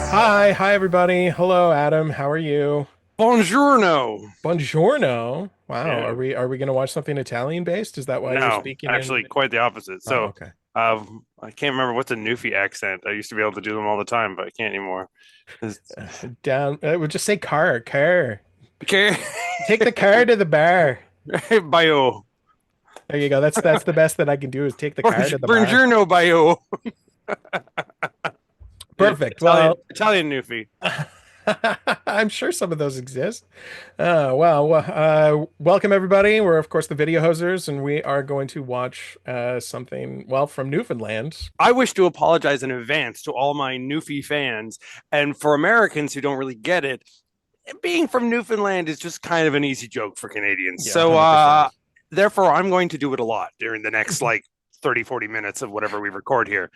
Hi everybody. Hello Adam. How are you? Buongiorno. Buongiorno. Wow, are Yeah. we going to watch something Italian based? Is that why you're No, speaking in? actually, quite the opposite. Oh, So, okay. I can't remember what's a Newfie accent. I used to be able to do them all the time, but I can't anymore. It's- Down. We'll just say car. Okay. Take the car to the bar. Bio. There you go. That's the best that I can do is take the car to the bar. Buongiorno, bio. Perfect. Italian, Well, Italian Newfie. I'm sure some of those exist. Welcome everybody. We're of course the video hosers, and we are going to watch something well from Newfoundland. I wish to apologize in advance to all my Newfie fans. And for Americans who don't really get it, being from Newfoundland is just kind of an easy joke for Canadians. Yeah, So 100%. therefore I'm going to do it a lot during the next like 30, 40 minutes of whatever we record here.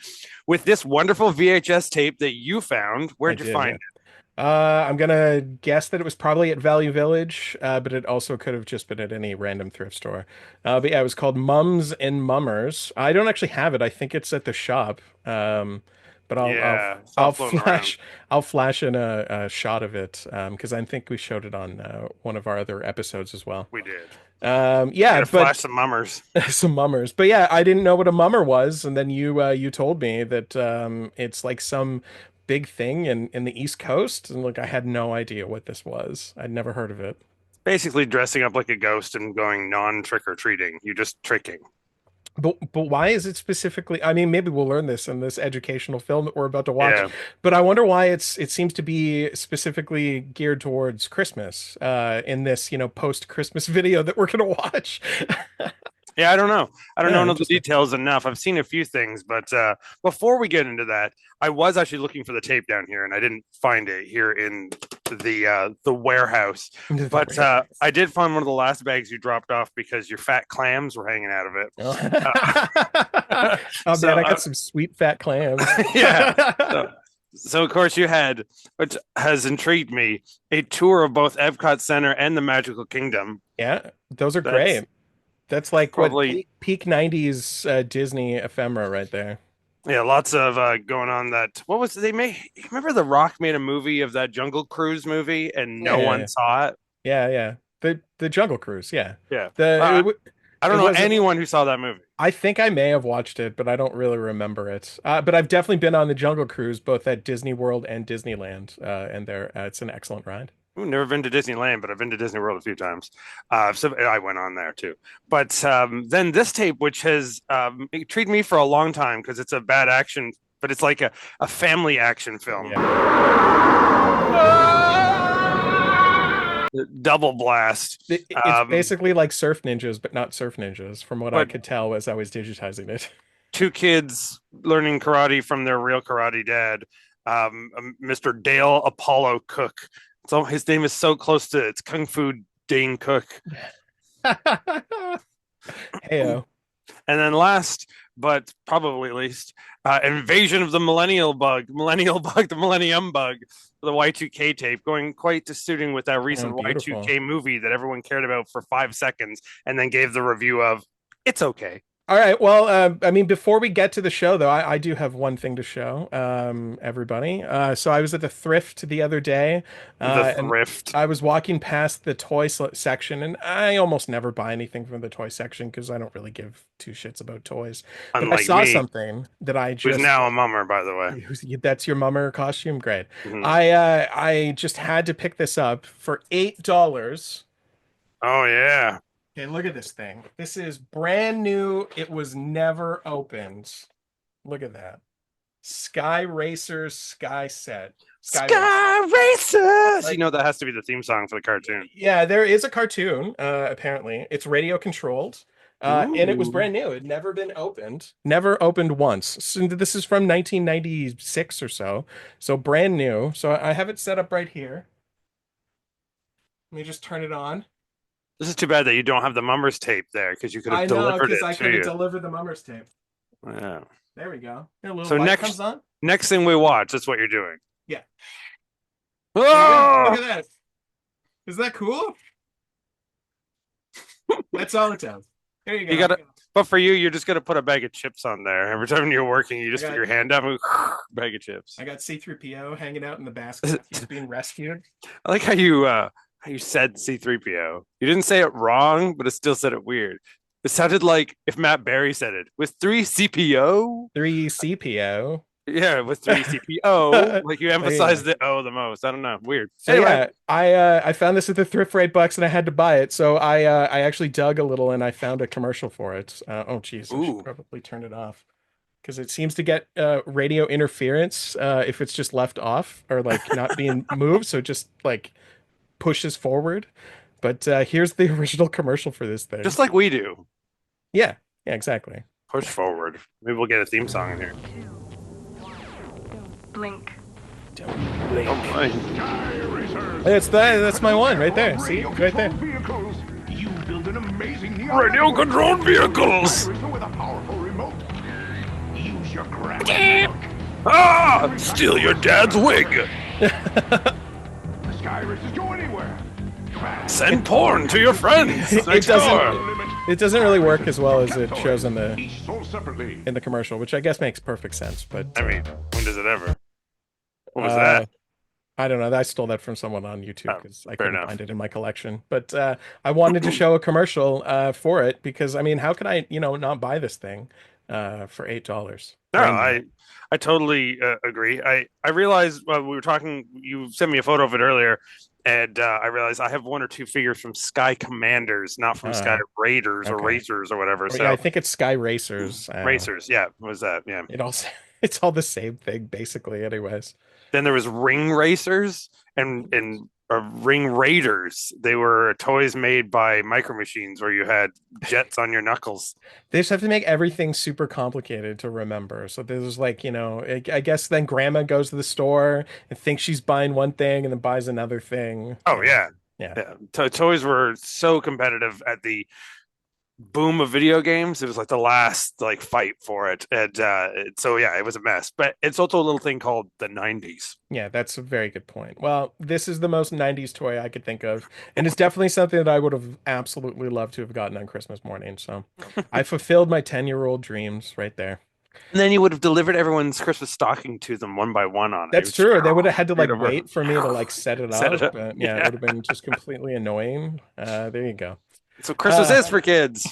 With this wonderful VHS tape that you found, I where'd you did, find yeah. it? I'm gonna guess that it was probably at Value Village, but it also could have just been at any random thrift store. But yeah, it was called Mums and Mummers. I don't actually have it. I think it's at the shop. But Yeah, saw I'll it floating around. flash in a shot of it because I think we showed it on one of our other episodes as well. We did. We Yeah, had to flash but some mummers. some mummers. But yeah, I didn't know what a mummer was, and then you told me that it's like some big thing in the East Coast, and like I had no idea what this was. I'd never heard of it. Basically dressing up like a ghost and going non-trick or treating. You're just tricking. But why is it specifically? I mean, maybe we'll learn this in this educational film that we're about to watch. Yeah. But I wonder why it seems to be specifically geared towards Christmas in this post Christmas video that we're gonna watch. Yeah, I don't know. I don't Yeah, know the interesting. details enough. I've seen a few things, but before we get into that, I was actually looking for the tape down here, and I didn't find it here in the warehouse. The But warehouse. I did find one of the last bags you dropped off because your fat clams were hanging out of it. Oh. Uh, Oh so man, I got some sweet fat clams. yeah, so, so of course you had, which has intrigued me, a tour of both Epcot Center and the Magical Kingdom. Yeah, those are That's great. That's like what probably peak 90s Disney ephemera right there. Yeah, lots of going on that. What was they made? Remember The Rock made a movie of that Jungle Cruise movie and Yeah, no yeah, one yeah. saw it? Yeah. The Jungle Cruise, yeah. Yeah. The Uh, I it don't know was anyone who saw that movie. I think I may have watched it, but I don't really remember it. But I've definitely been on the Jungle Cruise both at Disney World and Disneyland, and there it's an excellent ride. I've never been to Disneyland, but I've been to Disney World a few times. So I went on there too. But then this tape, which has intrigued me for a long time because it's a bad action, but it's like a family action film. Yeah. Double blast. It's Um, basically like Surf Ninjas, but not Surf Ninjas, from what I but could tell as I was digitizing it. two kids learning karate from their real karate dad, Mr. Dale Apollo Cook. So his name is so close to it's Kung Fu Dane Cook. Heyo. And then last, but probably least, Invasion of the the Millennium Bug, the Y2K tape, going quite to suiting with that Oh, recent beautiful. Y2K movie that everyone cared about for 5 seconds and then gave the review of it's okay. All right. Well, I mean, before we get to the show, though, I do have one thing to show everybody. So I was at the thrift the other day, The and thrift, I was walking past the section, and I almost never buy anything from the toy section because I don't really give two shits about toys. But I unlike saw me, something that I who's just now a mummer, by the way. that's your mummer costume, great. Mm-hmm. I just had to pick this up for $8. Oh yeah. Okay, look at this thing. This is brand new. It was never opened. Look at that. Sky Racers Sky Set. Sky Racer. Sky Racers. You Like, know that has to be the theme song for the cartoon. yeah, there is a cartoon, apparently. It's radio controlled. And it was Ooh. brand new. It had never been opened. Never opened once. So this is from 1996 or so. So brand new. So I have it set up right here. Let me just turn it on. This is too bad that you don't have the mummers tape there because you could have I know, delivered because it I to could have you. delivered the mummers tape. Yeah. There we go. Here, a little So light comes next on. next thing we watch, that's what you're doing. Yeah. There you go. Look Oh! at that. Is that cool? That's all it does. There you You go. gotta But for you, you're just gonna put a bag of chips on there. Every time you're working, you I just put got your hand up and bag of chips. I got C3PO hanging out in the basket. He's being rescued. I like how you said C3PO. You didn't say it wrong, but it still said it weird. It sounded like if Matt Berry said it with three CPO. 3CPO. Yeah, with three CPO. There Like you you go. emphasize the O the most. I don't know. Weird. So Anyway, yeah, I found this at the thrift rate bucks and I had to buy it. So I actually dug a little and I found a commercial for it. Oh geez, I should ooh. probably turn it off because it seems to get radio interference if it's just left off or like not being moved. So it just like pushes forward. But here's the original commercial for this thing. Just like we do. Yeah, yeah, exactly. Push forward. Maybe we'll get a theme song in here. Blink. Don't Oh blink. my. That's my one right there. See, right there. Vehicles. You build an amazing neon Radio controlled vehicles. with a powerful remote. Use your graphics. Ah! Steal your dad's wig. The Sky Racers go anywhere. Send porn to your friends. It Next door. doesn't. It doesn't really work as well as it shows Each sold separately. in the commercial, which I guess makes perfect sense. But I mean, when does it ever? What was uh, that? I don't know. I stole that from someone on YouTube Oh, because I fair couldn't enough. find it in my collection. But I wanted to show a commercial for it because I mean, how could I, not buy this thing for $8? No, Brand new. I totally agree. I realized we were talking. You sent me a photo of it earlier, and I realized I have one or two figures from Sky Commanders, not from Sky Raiders or Okay. Racers or whatever. Or, So yeah, I think it's Sky Racers. Racers, yeah, what was that? Yeah. It also it's all the same thing basically, anyways. Then there was Ring Racers and Ring Raiders. They were toys made by Micro Machines where you had jets on your knuckles. They just have to make everything super complicated to remember. So there's like, I guess then grandma goes to the store and thinks she's buying one thing and then buys another thing. Oh yeah, Yeah. yeah. Toys were so competitive at the boom of video games. It was like the last like fight for it, and so yeah, it was a mess. But it's also a little thing called the '90s. Yeah, that's a very good point. Well, this is the most 90s toy I could think of, and it's definitely something that I would have absolutely loved to have gotten on Christmas morning. So I fulfilled my 10-year-old dreams right there. And then you would have delivered everyone's Christmas stocking to them one by one on it. That's It was true. They would have had to like beautiful. wait for me to like set it Set it up. up. But yeah, it would have been just completely annoying. There you go. So Christmas Uh, is for kids.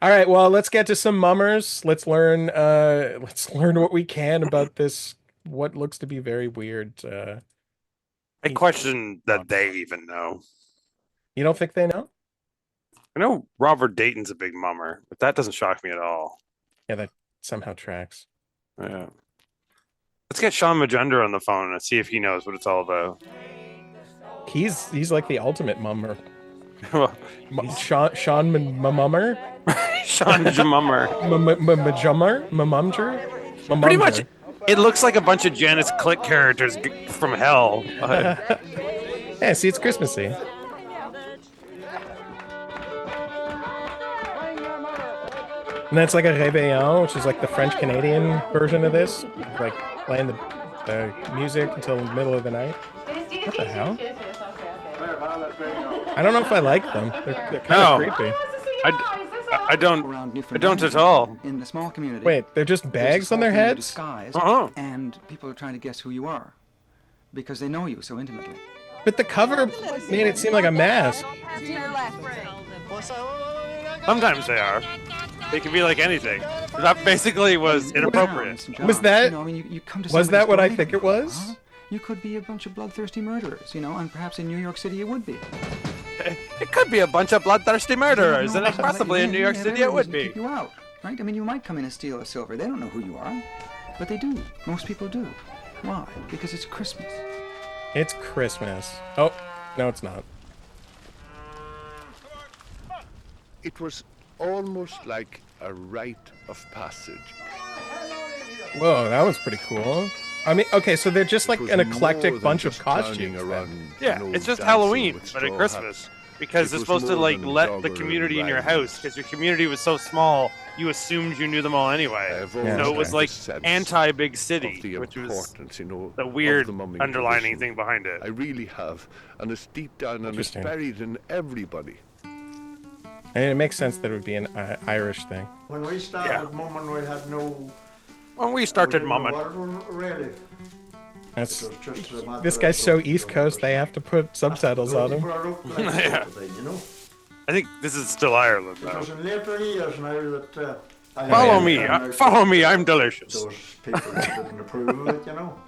All right, well, let's get to some mummers. Let's learn what we can about this what looks to be very weird. I question that they even know. You don't think they know? I know Robert Dayton's a big mummer, but that doesn't shock me at all. Yeah, that somehow tracks. Yeah. Let's get Sean Magender on the phone and see if he knows what it's all about. He's like the ultimate mummer. Well, Sean Mummer? Sean Jamummer. Majummer? Mamumger? Pretty much, it looks like a bunch of Janet's Click characters from hell. Yeah, see, it's Christmassy. And that's like a réveillon, which is like the French Canadian version of this, like playing the music until the middle of the night. What the hell? I don't know if I like them. They're kind of creepy. I don't at all. In the small community. Wait, they're just there's bags a on their small community heads? disguise, Uh-huh. and people are trying to guess who you are because they know you so intimately. But the cover made it seem like a mask. Sometimes they are. They can be like anything. That basically was inappropriate. Mr. John, Was that- you come to was that somebody's what I door, think it was? huh? You could be a bunch of bloodthirsty murderers, and perhaps in New York City you would be. It could be a bunch of bloodthirsty murderers, and possibly in New York City it would be. Keep you out, right? I mean, you might come in and steal a silver. They don't know who you are, but they do. Most people do. Why? Because it's Christmas. It's Christmas. Oh, no, it's not. It was almost like a rite of passage. Whoa, that was pretty cool. I mean, okay, so they're just like It was an more eclectic than bunch of just clowning costumes. then. around, Yeah, it's just dancing Halloween, with but at straw Christmas. hats. Because It it's was supposed to more like than let the dogger community in your and house, rags. because your community was so small, you assumed you knew them all anyway. I've Yeah. always So it was had like a sense anti-big of city, the which was importance, the of weird the mumming underlining tradition. thing behind it. I really have, and it's deep down and it's Interesting. buried in everybody. And it makes sense that it would be an Irish thing. When we started mumming, we had no. When we started we didn't know mumming. what it was really. That's It was just a matter this of guy's so just East Coast. They have to put subtitles on him. brought up like Yeah. that, you know. I think this is still Ireland, It though. was in later years now that. I Follow had me, found out follow me, that I'm delicious. Those people that didn't approve of it, you know.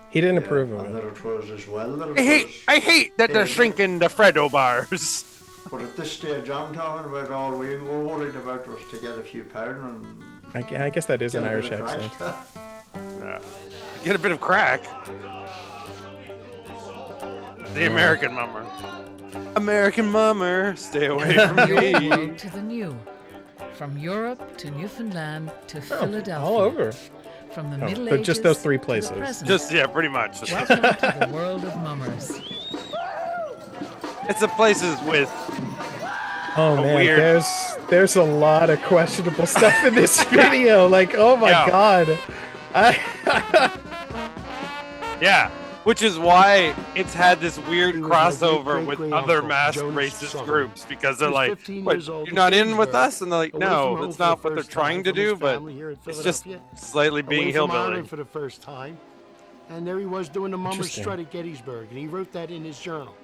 He didn't approve And of it. that it was as well. That it I was, hate that they're shrinking the Freddo bars. But at this stage, I'm talking about all we were worried about was to get a few pound and. I guess that is get an a Irish bit of accent. crack. Yeah. Get a bit of crack. The American mummer. American mummer, stay away from From the old me. world to the new. From Europe to Newfoundland to Philadelphia. All over. From the Oh, Middle but Ages just those three to the places. present. Just, yeah, pretty much. Welcome to the world of mummers. It's the places with Oh man, weird- there's a lot of questionable stuff in this video. Like, oh my Yeah. god. Yeah, which is why it's had this weird He was my crossover with great-great-great other uncle, mass Jonas racist Sutherland. groups because they're He was like, 15 "What? years old You're in not in with Gettysburg, us?" And they're like, away from "No, home that's for not the what they're first trying time to from his do, but family here in it's just Philadelphia. slightly being Away from hillbilly." Ireland for the first time, and there he was doing the Mummer Interesting. Strut at Gettysburg, and he wrote that in his journal.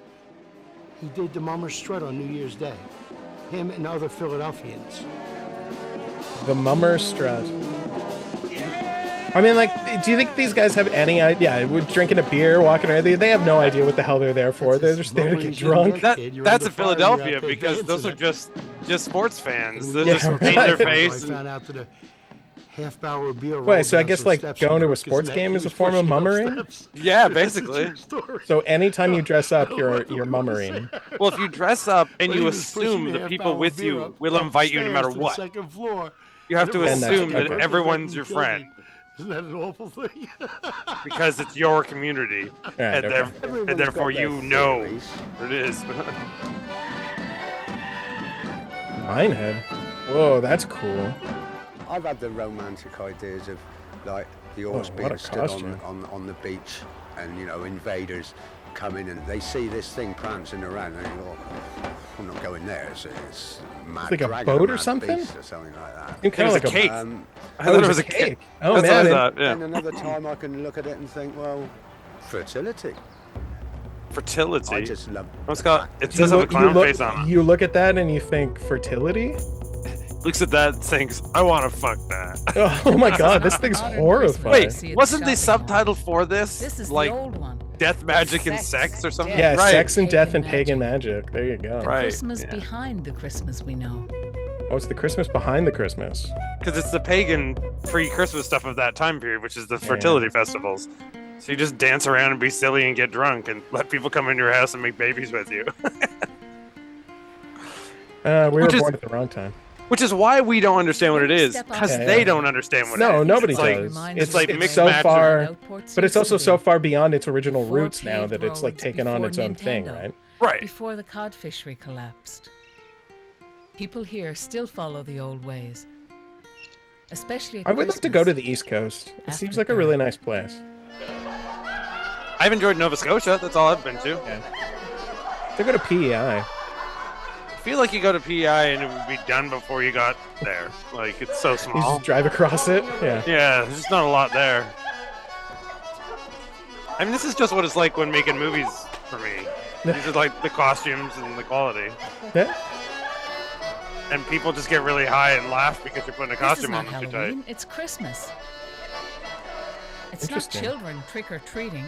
He did the Mummer Strut on New Year's Day. Him and other Philadelphians. The mummer strut. I mean, like, do you think these guys have any idea? Yeah, we're drinking a beer, walking around. They have no idea what the hell they're there for. They're just there to get drunk. That's in Philadelphia because those are just sports fans. They just paint their face. I found out that a half-barrel of beer. Wait, so I rolled down guess some like steps and going to a broke his sports neck. game He is a was form of pushing up mummering? steps. Yeah, It's a basically. true story. So anytime you dress up, you're mummering. Well, if you dress up and But he you was pushing assume the the people half-barrel with beer you up will invite you no upstairs matter to the what. second floor. You have to And that's assume that okay. everyone's your friend Isn't that an awful thing? because it's your community, Right, and, okay. and therefore you know what it is. Minehead. Whoa, that's cool. I've had the romantic ideas of like the horse Oh, what being a stood costume. on the beach and invaders come in and they see this thing prancing around and they go, oh, I'm not going there. It's mad like a dragon boat or mad something? beast or something like that. It kind was of a like cake. I Oh, thought it was a cake. Oh That's man, what I thought. Yeah. Then another time I can look at it and think, well, fertility. Fertility. I just love What's the called? fact It that- does have a clown face on it. You look at that and you think fertility? Looks at that, thinks, "I want to fuck that." Oh my god, this thing's Modern horrifying. Wait, See, it's wasn't the shopping mall. subtitle for this, This is like the old one. death, magic, and Sex, sex or something? Yeah, Right. sex and death and Pagan pagan magic. There you go. The Right, Christmas yeah. behind the Christmas we know. Oh, it's the Christmas behind the Christmas. Because it's the pagan pre-Christmas stuff of that time period, which is the fertility festivals. So you just dance around and be silly and get drunk and let people come into your house and make babies with you. We were Which is- born at the wrong time. Which is why we don't understand what it is, Step because on Yeah, they yeah. don't understand what it No, is. nobody it's like, does. Reminds It's like us of mixed so match. far, Outport but it's also so City, far beyond its original before roots now paved that it's like roads, taken on before its own thing, Nintendo, right? Right. Before the cod fishery collapsed. People here still follow the old ways. Especially at I would like to go to the East Coast. It seems like a really nice place. I've enjoyed Nova Scotia. That's all I've been to. To go to PEI. I feel like you go to PEI and it would be done before you got there. Like, it's so You small. just drive across it. Yeah. Yeah, there's just not a lot there. I mean, this is just what it's like when making movies for me. These are like the costumes and the quality. Yeah. And people just get really high and laugh because you're putting a This is costume not on them too tight. Halloween, it's Christmas. It's not Interesting. children trick-or-treating.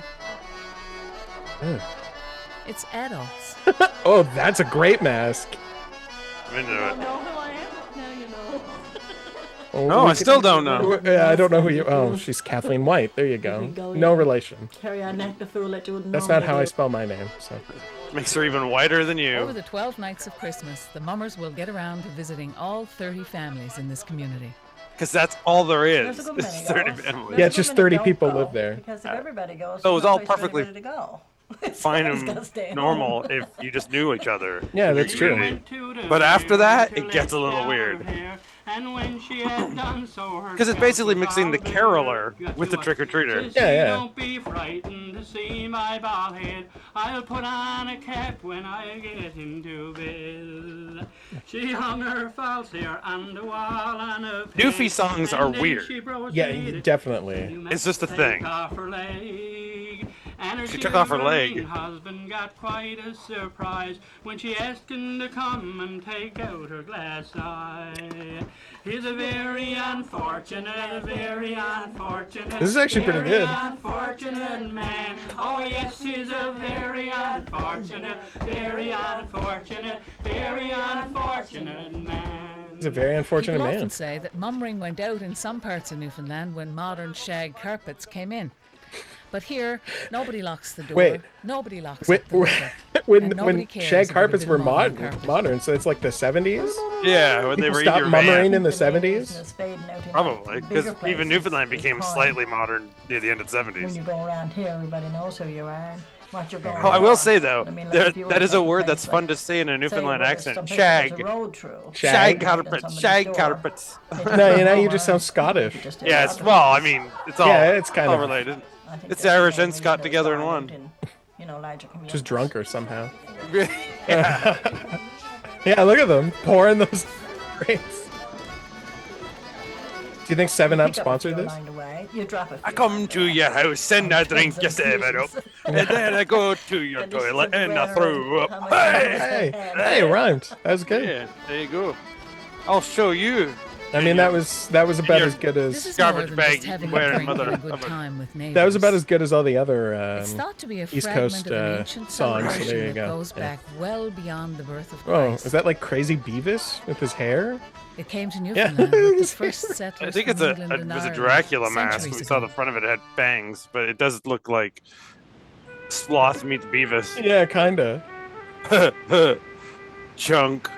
Ugh. It's adults. Oh, that's a great mask. I'm into it. Oh, No, we I could- still don't know. Yeah, I don't know who you. Oh, she's Kathleen White. There you go. No relation. That's not how I spell my name. So. Makes her even whiter than Over you. the 12 nights of Christmas, the mummers will get around to visiting all 30 families in this community. Because that's all there is. There's a good It's many 30 goes. families. Yeah, it's just 30 people live there. Because if everybody goes, So it's there's all no place for perfectly anybody to go. Find Somebody's gotta them stay home. normal if you just knew each other. Yeah, in your that's true. community. But after that, it gets a little weird. Because it's basically mixing the caroler with the trick-or-treater. Yeah, yeah. to see my bald head. I'll put on a cap when I get into bed. She hung her false hair on the wall on a peg, Doofy songs are and then weird. she Yeah, proceeded definitely. to It's just a take thing. off her leg. And her She took off her leg. shivering husband got quite a surprise when she asked him to come and take out her glass eye. He's a very unfortunate, This is actually pretty good. unfortunate man. Oh yes, he's a very unfortunate man. He's a very unfortunate People man. often say that mummering went out in some parts of Newfoundland when modern shag carpets came in. But here, nobody locks the door. Wait. Nobody locks When, up the window. when, And nobody when cares shag about a carpets bit were of modern carpet. modern, so it's like the 70s? Yeah, when they People were stopped your mummering van. in the 70s? Probably, because even Newfoundland became slightly modern near the end of the 70s. When you go around here, everybody knows who you are. What you're going Oh, I will on. say though, I mean, like, if you were that to is a take word place that's fun like- to say in a say Newfoundland where accent. some place Shag. there's a road through. Shag Shag? carpets. Shag carpets. No, you know, you just sound Scottish. Yeah, it's well. I mean, it's all. Yeah, it's kind all of- related. I think It's that's Irish the and main Scot reason together in it's one. violent larger communities. Just drunker somehow. Yeah. Yeah, look at them pouring those drinks. Do you think 7-Up sponsored this? You drop it. I come to your house and I drink your 7-Up, and then I go to your toilet and I throw up. Hey, Hey, it rhymed. That was good. yeah, there you go. I'll show you. I mean, that was about your- as good This as is more Garbage than bag just having a wearing drink mother and a good of a- time with neighbors. that was about as good as all the other It's thought to be a East fragment Coast of an ancient songs. So celebration there you that go. goes Yeah. back well beyond the birth of Oh, Christ. is that like Crazy Beavis with his hair? It came to Newfoundland with the first settlers I think it's from a England it and was a Ireland Dracula mask. centuries We saw ago. the front of it had bangs, but it does look like Sloth meets Beavis. Yeah, kinda. Chunk.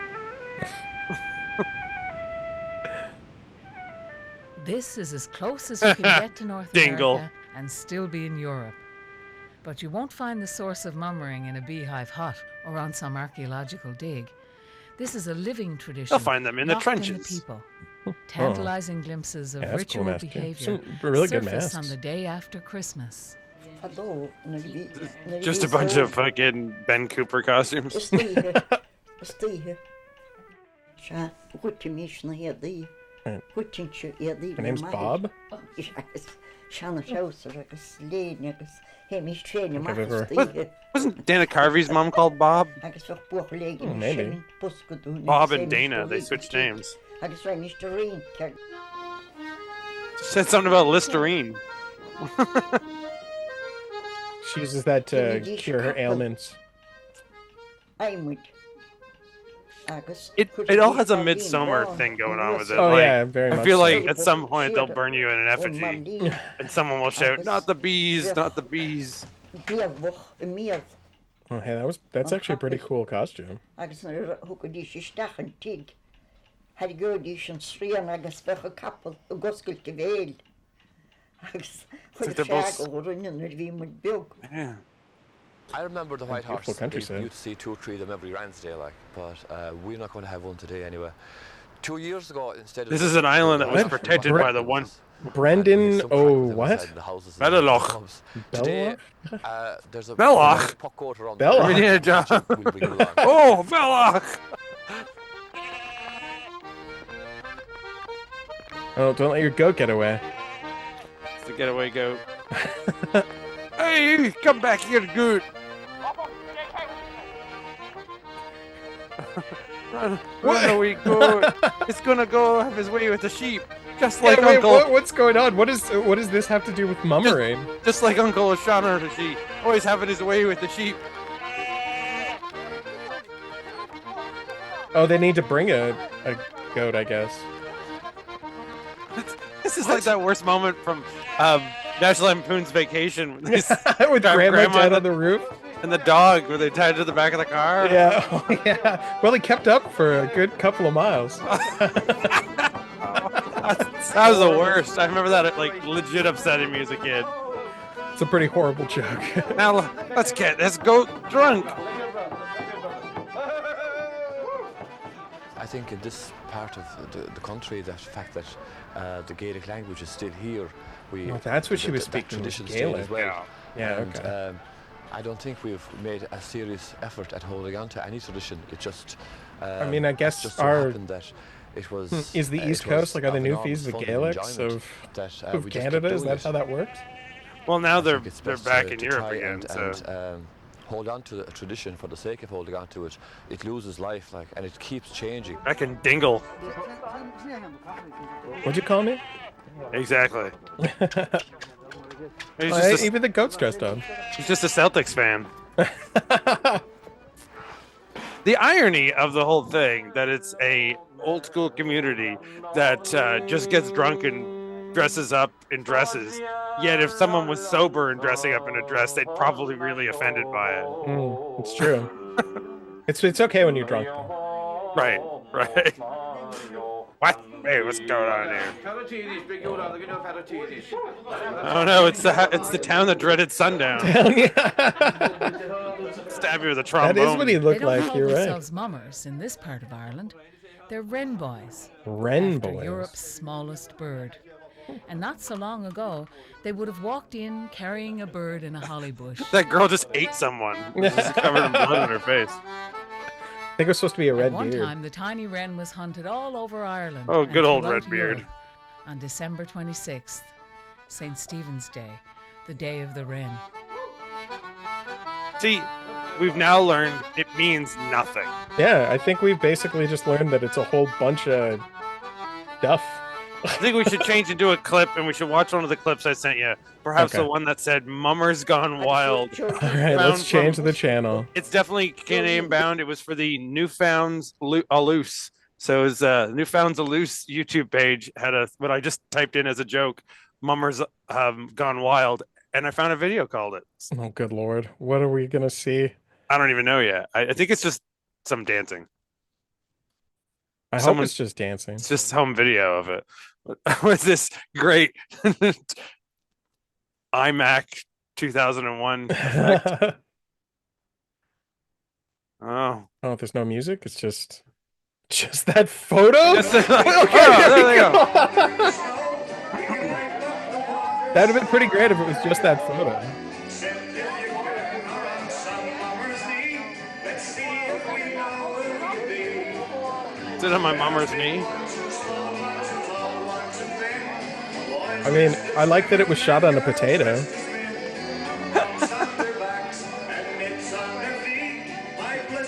This is as close as you can get to North Dingle. America and still be in Europe. But you won't find the source of mummering in a beehive hut or on some archaeological dig. This is a living tradition. They'll find them in the locked trenches. the people. Tantalizing glimpses of Yeah, that's a cool ritual mask, too. behavior Some really good surface on masks. the day after Christmas. Just a bunch of fucking Ben Cooper costumes. Her name's Bob? Wasn't Dana Carvey's mom called Bob? Oh, maybe. Bob and Dana, they switched names. Said something about Listerine. She uses that to cure her ailments. It all has a midsummer thing going on with it. Oh, like, yeah, very I much feel so. like at some point they'll burn you in an effigy, and someone will shout, "Not the bees, not the bees." Oh, hey, that's actually a pretty cool costume. Yeah. I remember the White Beautiful Horse. countryside. We used to see 2 or 3 of them every Rand's Day, like, but we're not going to have one today anyway. 2 years ago, instead of... This is an island that was What? protected by the one. Brendan, oh, what? Belloch. Today, Belloch? there's a Belloch? puck coat around Belloch? We need a job. We'll bring it along. Oh, Belloch! Oh, don't let your goat get away. It's the getaway goat. Hey, come back here, goat. Run away, goat. It's gonna go have his way with the sheep, just like Yeah, wait, Uncle. what's going on? What does this have to do with mummering? Just like Uncle O'Shaughnessy, always having his way with the sheep. Oh, they need to bring a goat, I guess. This is like that worst moment from National Lampoon's Vacation when they With grandma dead on the roof? and the dog, where they tied to the back of the car. Yeah, oh, yeah. Well, he kept up for a good couple of miles. That was the worst. I remember that like legit upsetting me as a kid. It's a pretty horrible joke. Now let's get this goat drunk. I think in this part of the country, the fact that the Gaelic language is still here, Well, that's what she was that speaking, was tradition stayed as Gaelic. well. Yeah, And, okay. I don't think we've made a serious effort at holding on to any tradition. It just, I mean, I it guess just so happened that it was is the East it Coast was like are the of Newfies enormous the fun and Gaelics enjoyment of that of we just kept Canada? Is doing that it. how that works? Well, now I they're think it's they're best back to, in to Europe try again. So and hold on to a tradition for the sake of holding on to it. It loses life, like, and it keeps changing. back in Dingle. What'd you call me? Exactly. He's Well, just a, even the goat's dressed up. he's just a Celtics fan. The irony of the whole thing that it's a old school community that just gets drunk and dresses up in dresses. Yet if someone was sober and dressing up in a dress, they'd probably be really offended by it. It's true. It's okay when you're drunk, though. Right, right. What? Hey, what's going on here? Oh no, it's the town that dreaded sundown. Stab you with a trombone. That is what he They looked don't like. call You're right. themselves mummers in this part of Ireland. They're wren boys. Wren after boys. Europe's smallest bird. And not so long ago, they would have walked in carrying a bird in a holly bush. That girl just ate someone. She's covered in blood on her face. I think it was supposed to be a At red one beard. time, the tiny wren was hunted all over Ireland. Oh, and good old throughout Redbeard. Europe on December 26th, St. Stephen's Day, the day of the wren. See, we've now learned it means nothing. Yeah, I think we've basically just learned that it's a whole bunch of stuff. I think we should change into a clip, and we should watch one of the clips I sent you. Perhaps Okay. the one that said "Mummers Gone Wild." All right, let's change the channel. It's definitely Canadian bound. It was for the Newfound's Aloose. So it was Newfound's Aloose YouTube page had what I just typed in as a joke, "Mummers Gone Wild," and I found a video called it. Oh, good lord. What are we going to see? I don't even know yet. I think it's just some dancing. I hope Someone- it's just dancing. It's just home video of it with this great iMac 2001 effect. Oh, Oh, there's no music? It's just that photo? Just like- Okay, oh, there we they go. go. That'd have been pretty great if it was just that photo. Sit on my mummer's knee. I mean, I like that it was shot on a potato.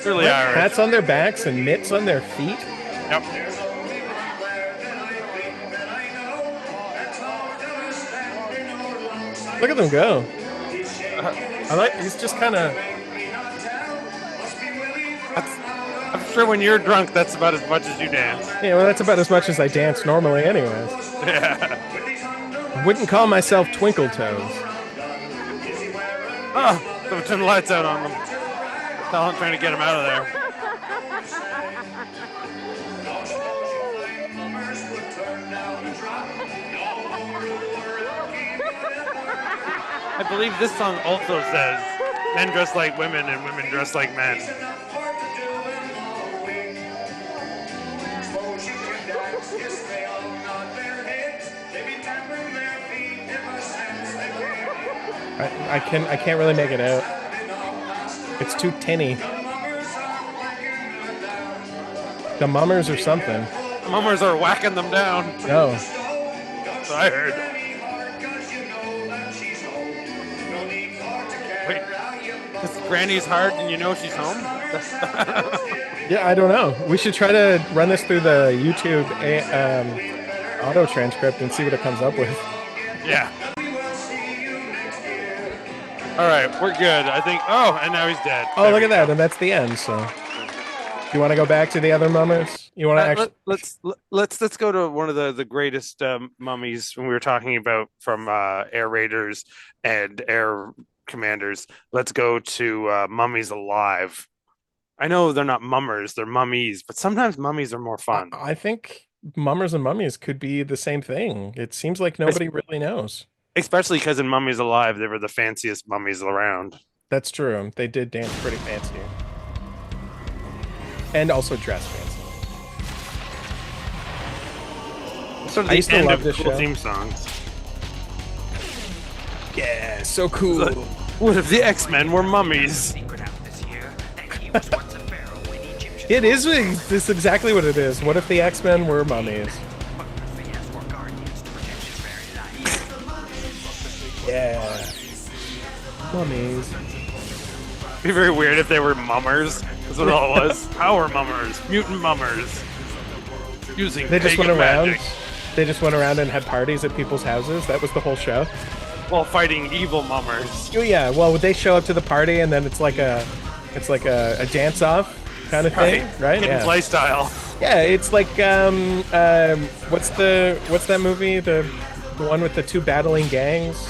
Really What? Irish. Hats on their backs and mitts on their feet? Yep. Look at them go. I like, he's just kind of... I'm sure when you're drunk, that's about as much as you dance. Yeah, well, that's about as much as I dance normally anyways. Yeah. Wouldn't call myself Twinkle Toes. Oh, someone turned the lights out on them. Talent trying to get him out of there. I believe this song also says men dress like women and women dress like men. I can't really make it out. It's too tinny. The mummers or something. The mummers are whacking them down. No. That's what I heard. Wait, because Granny's hard and you know she's home? Yeah, I don't know. We should try to run this through the YouTube auto transcript and see what it comes up with. Yeah. All right, we're good. I think. Oh, and now he's dead. Oh, look at that, and that's the end. So, do you want to go back to the other mummers? You want to actually? Let's go to one of the greatest mummies when we were talking about from air raiders and air commanders. Let's go to mummies alive. I know they're not mummers; they're mummies, but sometimes mummies are more fun. I think mummers and mummies could be the same thing. It seems like nobody really knows. Especially because in Mummies Alive, they were the fanciest mummies around. That's true. They did dance pretty fancy. And also dress fancy. Sort of I used the to end love of this cool show. theme songs. Yeah, so cool. What if the X-Men were mummies? It is. This is exactly what it is. What if the X-Men were mummies? Yeah. Mummies. It'd be very weird if they were mummers. That's what it all was. Power mummers. Mutant mummers. Using They just went pagan around. magic They just went around and had parties at people's houses. That was the whole show. while fighting evil mummers. Oh yeah. Well, would they show up to the party and then it's like a dance off kind of thing, right? Hidden Yeah. play style. Yeah, it's like what's that movie? The one with the two battling gangs.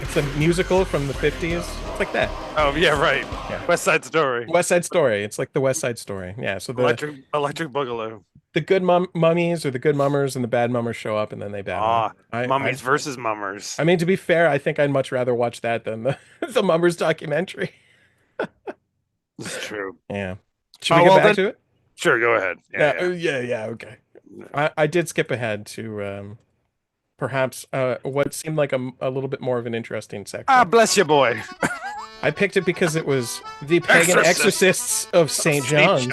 It's a musical from the 50s. It's like that. Oh yeah, right. Yeah. West Side Story. West Side Story. It's like the West Side Story. Yeah. So the Electric Boogaloo. the good mummies or the good mummers and the bad mummers show up and then they battle. Mummies versus mummers. I mean, to be fair, I think I'd much rather watch that than the the mummers documentary. It's true. Yeah. Should we get back to it? Sure, go ahead. Yeah. Okay. I did skip ahead to perhaps what seemed like a little bit more of an interesting section. Ah, bless you, boy. I picked it because it was the pagan exorcists of St. John's.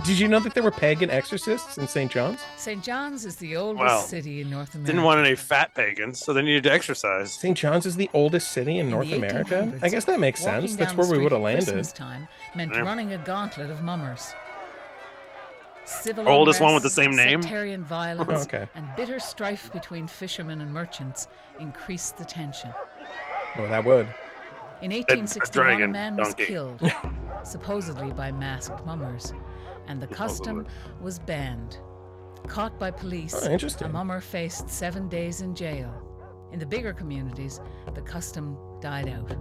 Did you know that there were pagan exorcists in St. John's? St. John's is the oldest city in North America. Didn't want any fat pagans, so they needed to exercise. St. John's is the oldest city in North the America? 1800s, I guess that makes sense. walking That's down where the we street would have at landed. Christmas time meant Yeah. running a gauntlet of mummers. Civil Oldest one with unrest, the same name? sectarian violence, Okay. and bitter strife between fishermen and merchants increased the tension. Well, that would. In a 1861, a dragon man was donkey. killed, supposedly by masked mummers, and the custom was banned. Caught by police, Oh, interesting. a mummer faced 7 days in jail. In the bigger communities, the custom died out.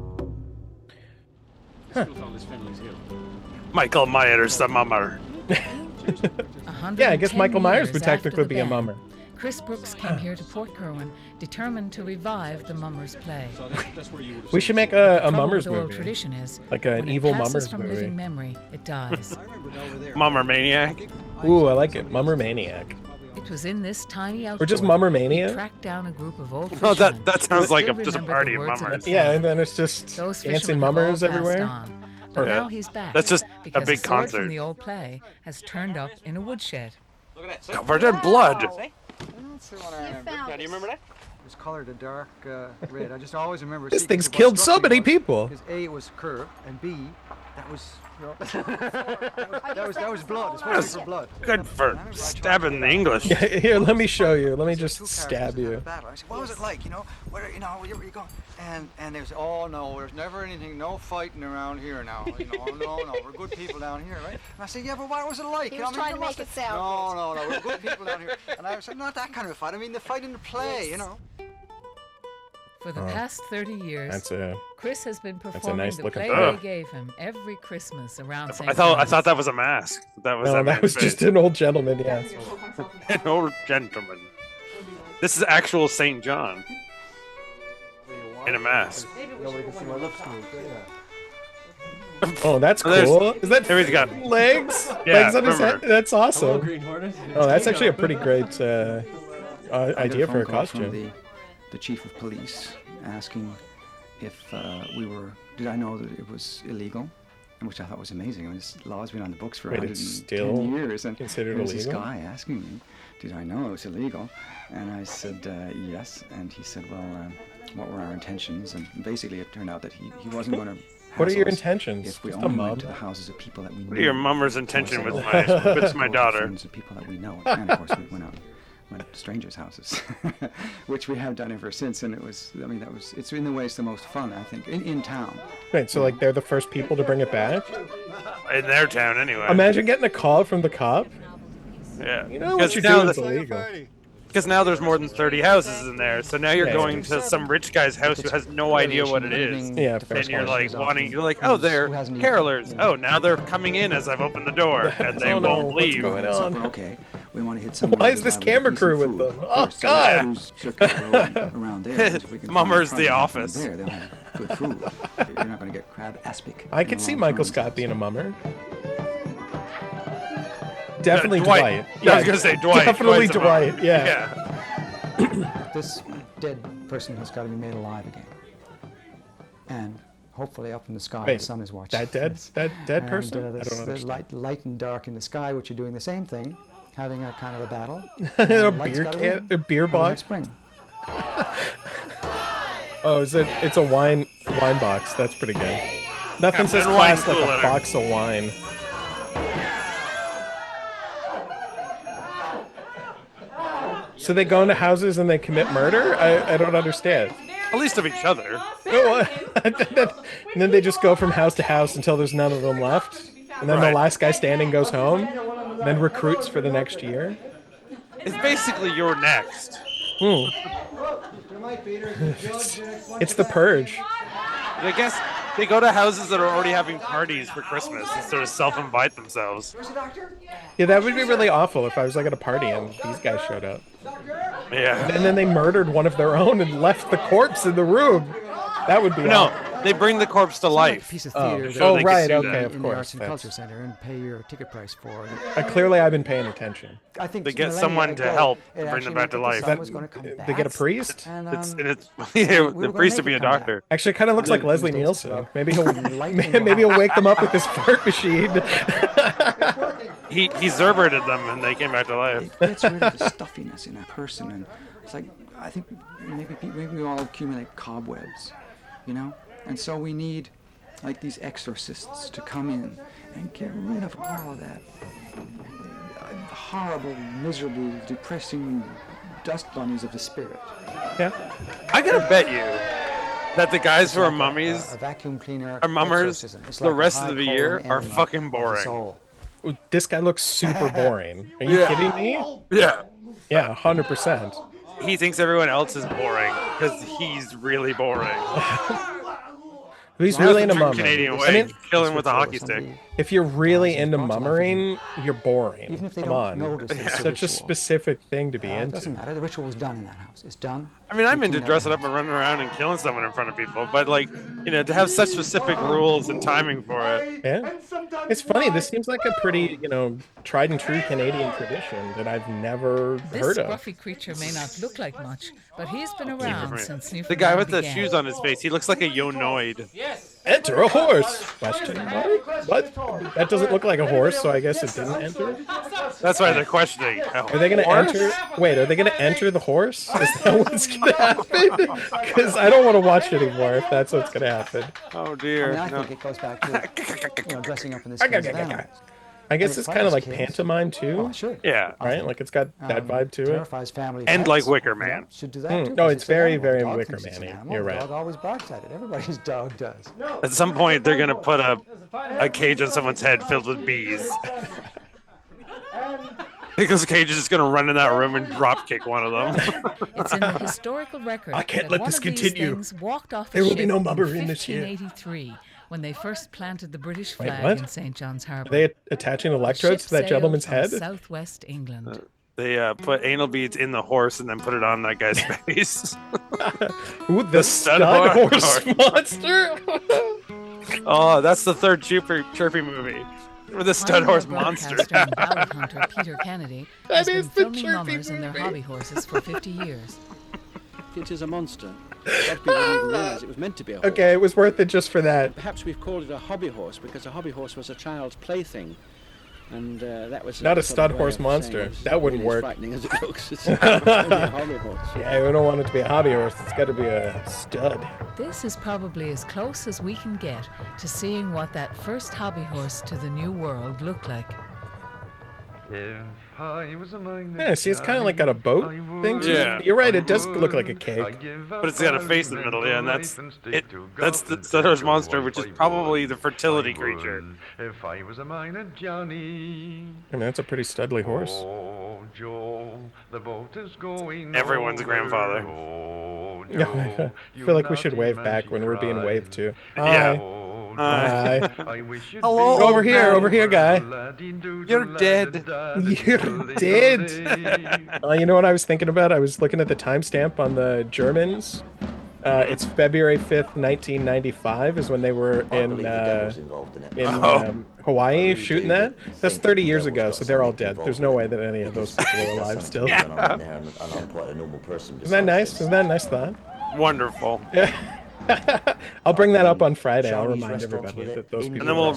Michael Myers, the mummer. Yeah, I guess 110 Michael Myers years would after technically the be a ban, mummer. Chris Brooks came here to Port Kerwin, determined to revive the mummers' play. We should make a Trouble mummers with old movie. tradition is, Like an when evil it passes mummers from movie. living memory, it dies. Mummer maniac. Ooh, I like it. Mummer Maniac. It was in this tiny outdoor Or just Mummer we Mania? tracked down a group of old Oh, fishermen that sounds who like still just a remembered party the of words mummers. the Yeah, song. and then it's just Those dancing fishermen have all mummers passed everywhere. on, but Yeah. now he's back. That's just a because big sword concert. from the old play has turned up in a woodshed. Covered in blood. That's the one I remember. Yeah, do you remember that? It was colored a dark red. I just always remember. This see, thing's because what killed struck so me many was- people. Because A, it was curved, and B, that was. that was blood. It's supposed to be for blood. Good for stabbing the English. Yeah, here, let me show you. Let me just stab you. Battle. I said, what was it like? You know, where were you going? And they was, oh no, there's never anything, no fighting around here now. You know, no, we're good people down here, right? And I said, yeah, but what was it like? He was trying to make it sound No, we're good people down here. And I said, not that kind of a fight. I mean, the fight in the play, you know. For the past 30 years, That's a Chris has been a performing nice the looking play photo. they gave him every Christmas around St. I John's. thought that was a mask. That was no, that man's was face. just an old gentleman. Yes. An old gentleman. This is actual St. John in a mask. Oh, that's There's- cool. Is that there he's got legs? Yeah, Legs on his head? remember. That's awesome. Green Hornet. Oh, that's actually a pretty great idea for a From costume. the chief of police asking if did I know that it was illegal, and which I thought was amazing. I mean, this law's been on the books for Wait, it's 110 still years, and considered here's this illegal? guy asking me, did I know it was illegal? And I said yes, and he said, well, what were our intentions? And basically, it turned out that he wasn't going to. What are your intentions? If we Just a only mum? went to the houses of people that we knew. What are your mummer's intention So I with said, with my daughter? friends of people that we know, and of course we went to strangers' houses, which we have done ever since. And it was, I mean, it's in the way it's the most fun, I think, in town. Right, so like they're the first people to bring it back. In their town, anyway. Imagine getting a call from the cop. Yeah. You know Because what you're now doing is the- illegal. Because now there's more than 30 houses in there, so now you're Yeah. going to some rich guy's house who has no idea what it is. Yeah, fair. And you're like you're like, oh, they're carolers. Oh, now they're coming in as I've opened the door, and they Oh, no, won't what's leave. going So, on? okay, we want to hit some. Why is this camera crew with them? Oh, God. Around there, so we can Mummer's find The crime Office. There, they'll have good food. You're not going to get crab aspic. I in could a see long Michael time. Scott being a mummer. Definitely Dwight. Dwight. I was gonna say Dwight. Definitely Dwight's a mummer. Dwight. Yeah. this dead person has got to be made alive again. And hopefully up in the sky, Wait, the sun is watching. that dead person? I There's don't the understand. light and dark in the sky, which are doing the same thing, having a kind of a battle. A Light's beer gotta can, win. a beer Early box. next spring. Oh, it's a wine box. That's pretty good. Nothing says Captain Wine class like Cooler. a box of wine. So they go into houses and they commit murder? I don't understand. At least of each other. And then they just go from house to house until there's none of them left. And then Right. the last guy standing goes home. Then recruits for the next year. It's basically you're next. It's the purge. And I guess they go to houses that are already having parties for Christmas and sort of self-invite themselves. Yeah, that would be really awful if I was like at a party and these guys showed up. Yeah. And then they murdered one of their own and left the corpse in the room. That would be No, awful. they bring the corpse to life. Piece of Oh. theater that Oh, you can right, see okay, of in course, the Arts and that's- Culture Center and pay your ticket price for. Clearly, I've been paying attention. I think They get millennia someone to ago, help it bring actually them back to looked like the life. sun was gonna come They get a back, priest? and, It's we the were gonna priest to make be it a come back. doctor. Actually, it kind of looks like Leslie Tuesdays Nielsen. about Maybe he'll lightning maybe he'll wake them up with this fart machine. He zerberted them and they came back to life. It gets rid of the stuffiness in a person, and it's like I think maybe we all accumulate cobwebs, you know, and so we need like these exorcists to come in and get rid of all of that horrible, miserable, depressing dust bunnies of the spirit. Yeah, I gotta bet you that the guys who are mummies A vacuum cleaner. are mummers exorcism. It's the like rest high of the colon year are enema fucking of the boring. soul. This guy looks super boring. Are you Yeah. kidding me? Yeah. Yeah, 100%. He thinks everyone else is boring because he's really boring. He's That's really the into true mumming. Canadian I way. mean, Kill him with a hockey stick. if you're really into mummering, you're boring. Even if they Come don't on. notice It's it's a such a ritual. specific thing to be It into. doesn't matter. The ritual was done in that house. It's done. I mean, I'm You into can dressing never- up and running around and killing someone in front of people, but like, you know, to have such specific rules and timing for it. Yeah. It's funny. This seems like a pretty, tried and true Canadian tradition that I've never This heard of. scruffy creature may not look like much, but he's been around since Newfoundland The guy with the began. shoes on his face, he looks like a yonoid. Enter a horse? Question mark? What? That doesn't look like a horse, so I guess it didn't enter. That's why they're questioning. Are they going to enter? Wait, are they going to enter the horse? Is that what's going to happen? Because I don't want to watch anymore if that's what's going to happen. Oh I dear. mean, I No. think it goes back to dressing up in the skins of animals. I guess But it's it kind of like frightens kids. pantomime too, Oh, sure. Yeah. right? Like it's got that vibe to it. Terrifies family. And pets. like Wicker Man. Should do that too, No, 'cause it's an very, animal. very Dog Wicker thinks it's an Man-y. animal. You're The right. dog always barks at it. Everybody's dog does. At some point, they're gonna put a cage on someone's head filled with bees. Because Cage is just gonna run in that room and drop kick one of them. It's in the historical record I can't that let one this of these continue. things walked off a There will be ship no in mummering this year. 1583 when they first planted the British Wait, flag what? in St. John's Harbour. Are they attaching electrodes Ship to that sailed gentleman's from head? Southwest England. They put anal beads in the horse and then put it on that guy's face. Ooh, the stud horse monster? Oh, that's the third chirpy movie. With the stud Pioneer horse monster. broadcaster and ballad hunter Peter Kennedy has That been is the filming chirpy mummers and their movie. hobby horses for 50 years. It is a monster. A lot of people didn't even realise it was meant to be a horse. Okay, it was worth it just for that. Perhaps we've called it a hobby horse because a hobby horse was a child's plaything. And that was Not a sort stud of way horse of monster. saying it's That wouldn't really as work. frightening as it looks. It's only a hobby horse. Yeah, we don't want it to be a hobby horse. It's got to be a stud. This is probably as close as we can get to seeing what that first hobby horse to the new world looked like. Yeah, see, it's kind of like got a boat thing to it. Yeah. You're right, it does look like a cake. But it's got a face in the middle, yeah, and that's it. That's the stud horse monster, which is probably the fertility creature. If I was a miner, Johnny. I mean, that's a pretty studly horse. Oh, Joe, the boat is going. Everyone's over. grandfather. Oh, Yeah, Joe, I feel like we should wave back when we're being waved to. Hi. Yeah. Hi. I wish you'd Hello, be Over here, guy. You're dead. You're dead. You know what I was thinking about? I was looking at the timestamp on the Germans It's February 5th, 1995 is when they were in Hawaii shooting that. That's 30 years ago, so they're all dead. There's no way that any of those people are alive still. And I'm quite a normal person. Isn't that nice? Isn't that a nice thought? Wonderful. Yeah. I'll bring that up on Friday. I'll remind everybody that those people. And then we'll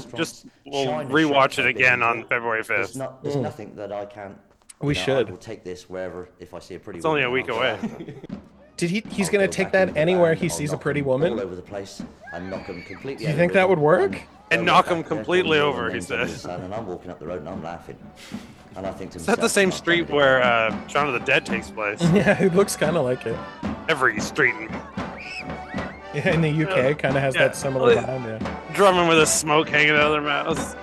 rewatch it again on February 5th. There's nothing that I can't. We should. I will take this wherever if I see a pretty. It's only a woman, week away. Did he's going to take that anywhere he sees a pretty woman? All over the place and knock them completely. Do you think that would work? And knock him completely over, he says. And I'm walking up the road and I'm laughing. And I think to Is that the same street where Shaun of the Dead takes place? Yeah, it looks kind of like it. Every street in the UK kind of has that similar vibe, yeah. Drumming with a smoke hanging out of their mouths.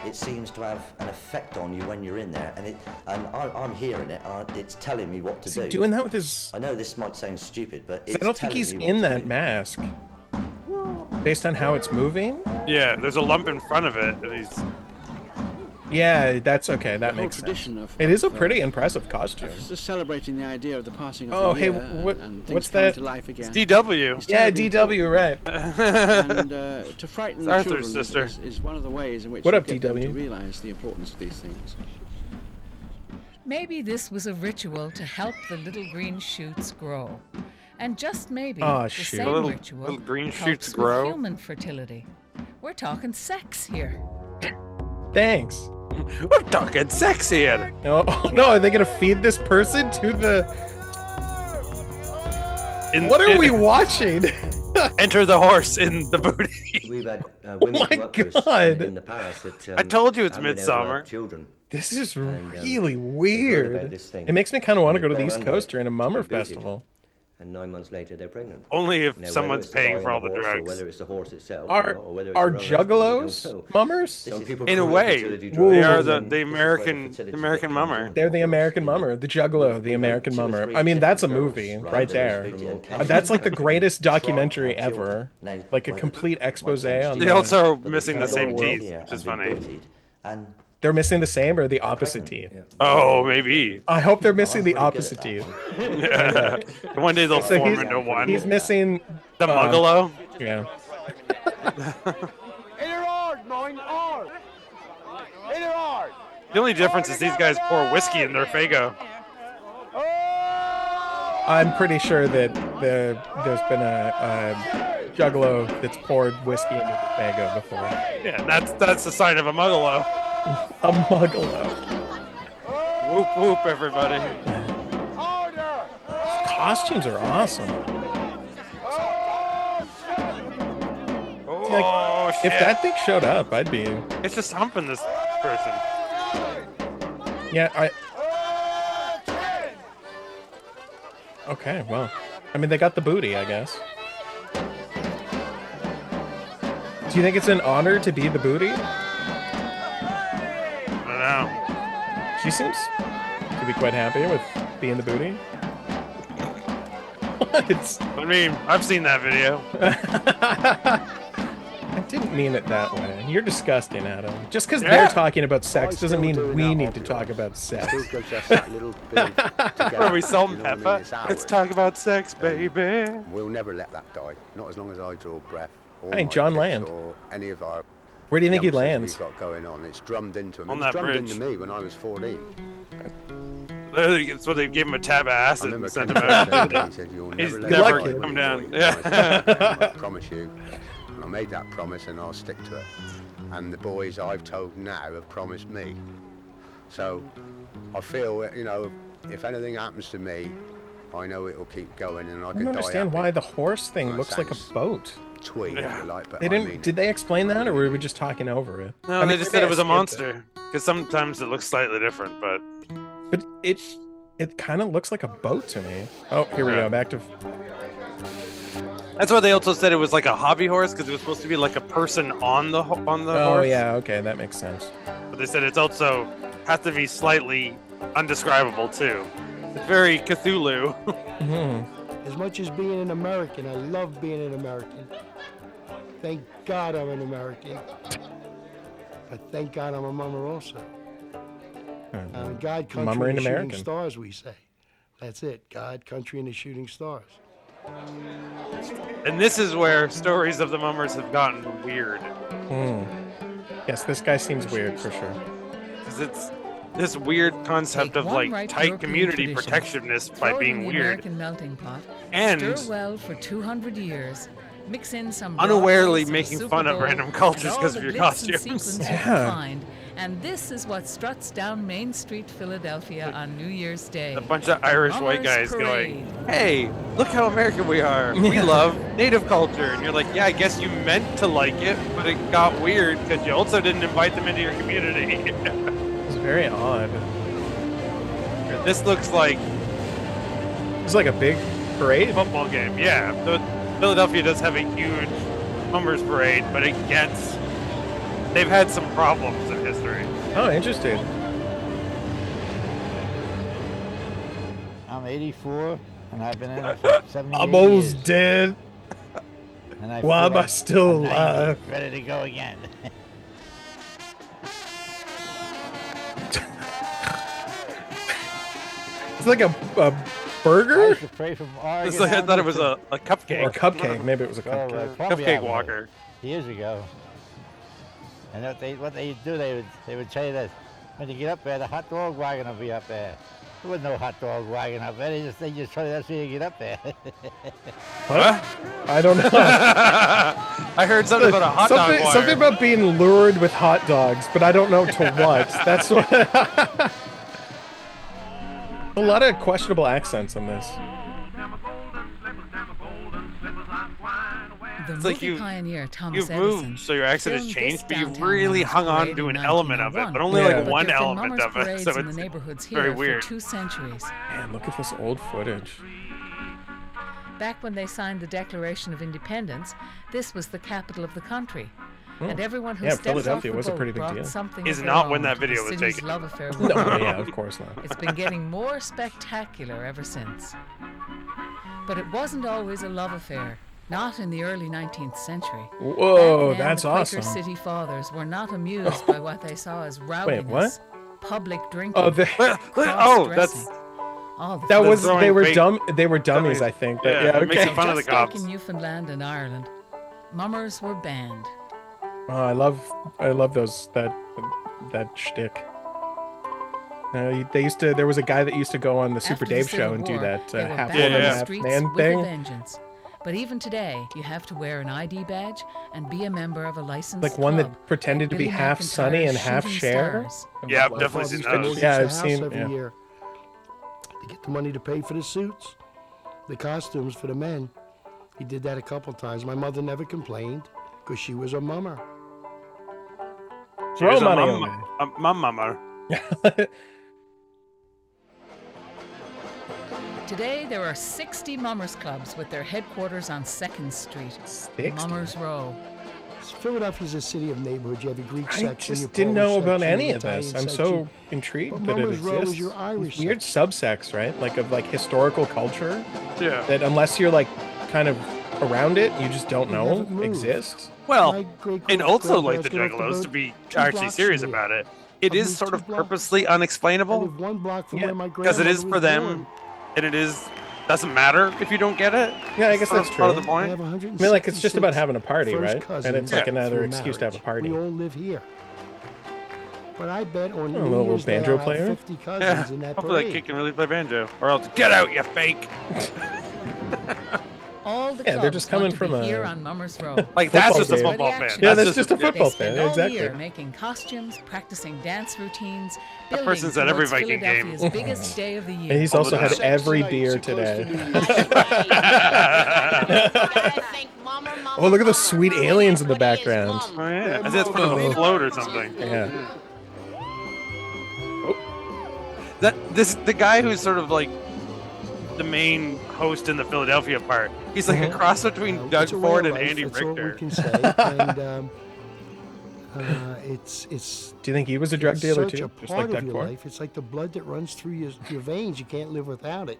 It seems to have an effect on you when you're in there, and I'm hearing it. It's telling me what to do. Doing that with his. I know this might sound stupid, but it's I don't think he's in that mask. Based on how it's moving. Yeah, there's a lump in front of it, and he's. Yeah, that's okay. That makes sense. It is a pretty impressive costume. Just celebrating the idea of the passing of oh, the hey, year and what's coming that? to life again. It's DW. Yeah, DW, right. And to frighten the children Arthur's sister. is one of the ways in which what you up, get them to DW? realize the importance of these things. Maybe this was a ritual to help the little green shoots grow. And just maybe Oh, the shoot. same Little ritual green helps shoots with grow? human fertility. We're talking sex here. Thanks. We're talking sex here. No, no, are they gonna feed this person to the? What are we watching? Enter the horse in the booty. We've had women workers God. in the past that, I told you it's haven't been able to have midsummer. Children. This is And, really about weird. this thing. It makes me kind of want to go to the They're East under, Coast during a Mummer they're booted, festival. And 9 months later, they're pregnant. Only if Now, whether someone's it's the guy paying on for all the horse or drugs. whether it's the horse itself, Are or whether it's are their own husband, we juggalos don't know. mummers? Some people In a call it way, fertility Whoa. they drugs, are and the this is where American fertility mummer. They're the American Mummer, the Juggalo, the American Mummer. I mean, that's a movie right there. That's like the greatest documentary ever. Like a complete expose on. They the- also are missing the same teeth, which is funny. And They're missing the same or the opposite teeth. Oh, maybe. I hope they're missing the opposite teeth. Yeah. One day they'll So form he's- into one. He's missing The Muggalo? Yeah. The only difference is these guys pour whiskey in their Fago. I'm pretty sure that there's been a juggalo that's poured whiskey into the Fago before. Yeah, that's the sign of a Muggalo. A Muggalo. Whoop whoop, everybody. Costumes are awesome. Oh, shit. If that thing showed up, I'd be. It's just humping this person. Yeah, Okay, well. I mean, they got the booty, I guess. Do you think it's an honor to be the booty? I don't know. She seems to be quite happy with being the booty. What? I mean, I've seen that video. I didn't mean it that way. You're disgusting, Adam. Just because they're talking about sex doesn't mean we need to talk about sex. Are we salt and pepper? Let's talk about sex, baby. We'll never let that die. Not as long as I draw breath. or Hey, my John kids Land. Or any of our Where do you think he youngsters lands? We've got going on. It's drummed into him. On It that was drummed bridge. into me when I was 14. It's what they gave him a tab of I acid remember and sent Ken him out. saying, he said, "You'll He's never let never that die come when down. you Yeah. I promise you. And I made that promise and I'll stick to it. And the boys I've told now have promised me. So I feel, you know, if anything happens to me, I know it'll keep going and I I can don't die understand happy. why the horse thing That looks like a sounds boat. Twee, if you like, but They I didn't. mean it. Did they explain that, or were we just talking over it? No, I mean, they just maybe said I it was a skipped monster. Because sometimes it looks slightly different, but But it kind of looks like a boat to me. Oh, here we Yeah. go. Back to. that's why they also said it was like a hobby horse because it was supposed to be like a person on the Oh horse. yeah. Okay, that makes sense. But they said it's also has to be slightly undescribable too. It's very Cthulhu. As much as being an American, I love being an American. Thank God I'm an American. But thank God I'm a mummer also. I'm God, country, Mummer and and the shooting American. stars, we say. That's it. God, country, and the shooting stars. And this is where stories of the mummers have gotten weird. Yes, this guy seems weird for sure. Because it's this weird concept of like ripe tight European community tradition, protectiveness throw by it in being the weird. American melting pot, And stir well for 200 years, mix in some unawarely broccoli, some making Super fun of Bowl, random cultures and all because the of your glitz and costumes. sequins you can find, and this is what struts down Main Street, Philadelphia on New Year's Day. A bunch of Irish white Mummers guys Parade. going, "Hey, look how American we are. We love native culture." And you're like, "Yeah, I guess you meant to like it, but it got weird because you also didn't invite them into your community." It's very odd. This looks like it's like a big parade. Football game. Yeah, Philadelphia does have a huge Mummers Parade, but they've had some problems in history. Oh, interesting. I'm 84, and I've been in it for 78 I'm almost years. dead. And I Why feel am I like still I'm 90, alive? ready to go again. It's like a burger? I used to pray from Oregon. It's like, I thought it was a cupcake. Or a cupcake. Maybe it was a Well, cupcake. Columbia Cupcake Avenue, walker. Years ago. And what they do, they would say that when you get up there, the hot dog wagon will be up there. There was no hot dog wagon up there. They just try to see you get up there. What? I don't know. I heard something about a hot dog wire. Something about being lured with hot dogs, but I don't know to what. That's what. A lot of questionable accents in this. The It's movie like pioneer Thomas you've Edison moved, so your accent has filmed changed, this but you've downtown really Mummers hung on Parade to in an element of it, 1901. but only Yeah. like But one There've been element Mummers of it, parades so in the it's neighborhoods very here weird. for 2 centuries. Man, look at this old footage. Back when they signed the Declaration of Independence, this was the capital of the country. And everyone who Yeah, stepped off Philadelphia the was a boat pretty big brought deal. something Is of not their when own that to the video was city's taken. love affair with No, the yeah, world. of course not. It's been getting more spectacular ever since. But it wasn't always a love affair. Not in the early 19th century. Whoa, Back then, that's the Quaker awesome. City fathers were not amused by what they saw as rowdiness, public drinking, Oh, they, cross-dressing. All the that was fun. they were fake dumb. They were dummies, I think. But, Yeah, yeah, it makes okay. fun of the Just like cops. in Newfoundland and Ireland, mummers were banned. Oh, I love those that shtick. They used to. There was a guy that used to go on the Super After the Dave Civil show and do War, that they were half back woman, on the half streets man with a thing. vengeance. But even today, you have to wear an ID badge and be a member of a licensed Like one club, that pretended like to be Billy half Sunny and McIntyre's half Shooting Cher. Stars. Yeah, I've definitely seen those. Yeah, I've house seen. every Yeah. year to get the money to pay for the suits, the costumes for the men. He did that a couple times. My mother never complained because she was a mummer. She was Throw a money mum- a mummer. Today, there are 60 mummers clubs with their headquarters on 2nd Street, 60? Mummers Row. Philadelphia's a city of neighborhoods. You have a Greek I section. just your didn't know Polish about section, any your of this. Italian I'm section. so intrigued But that it Mummers Row is exists. your Irish These weird subsects, right? Like of like historical culture. Yeah. That unless you're like kind of around it, you just don't know haven't moved. exists. Well, My and also like great-great-grandparents the got off the Juggalos, boat to be 2 actually blocks serious from here. about it, it I is moved sort 2 of blocks. purposely I unexplainable live 1 block from where my because grandmother it is for was them, born. and it is doesn't matter if you don't get it. Yeah, I guess Sort that's of true. part of the I point. have I mean, like it's just about having a party, 156 right? first And it's like cousins another through excuse to have a marriage. party. We all live here. But I bet on a New little Year's Day banjo I'll have player. 50 cousins Yeah, in that hopefully that parade. kid can really play banjo, or else get out, you fake. All the Yeah, they're clubs just coming want to from be a here on Mummers Row. Like that's Football just a game. football fan. Yeah, that's just just a football They spend fan. all Exactly. year making costumes, practicing dance routines, That building person's at every towards Viking game. Philadelphia's biggest day of the year. And he's All also the had time. every beer today. Oh, look at those sweet aliens in the background. Oh yeah, I think that's part of a float or something. Yeah. The guy who's sort of like the main host in the Philadelphia part. He's like a cross between Doug It's a way Ford of and life, Andy that's all we Richter. can say. And it's Do you think he was a drug it's dealer such too? a Just part like of Doug your Ford? life. It's like the blood that runs through your veins. You can't live without it.